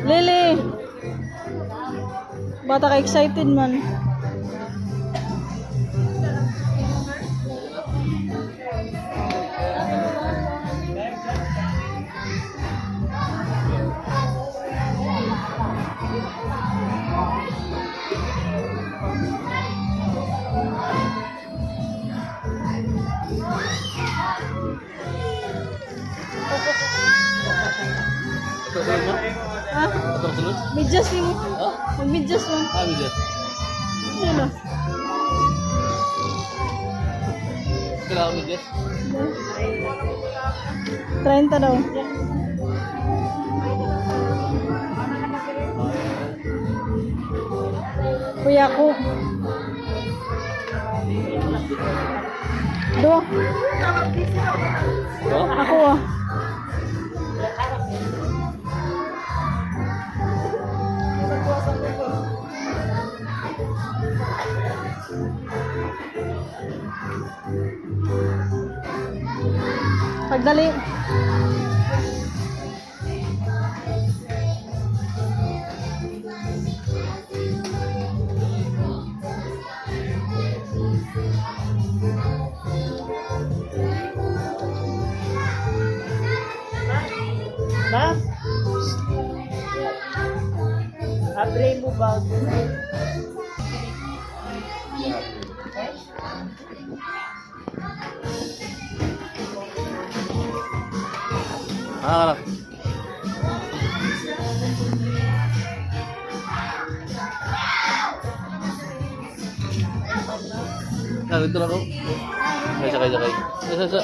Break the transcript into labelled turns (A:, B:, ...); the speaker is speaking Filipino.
A: Lily! Bata ka excited man. Ha? Midjas mo. Mag-midjas mo.
B: Midjas.
A: Ano na?
B: Kailangan midjas?
A: 30 daw. Kuya ko. Do. Ako ah. Pagdali.
C: Ma? Abre mo ba?
B: Anak. Dito lang ako. Sakay. Sa.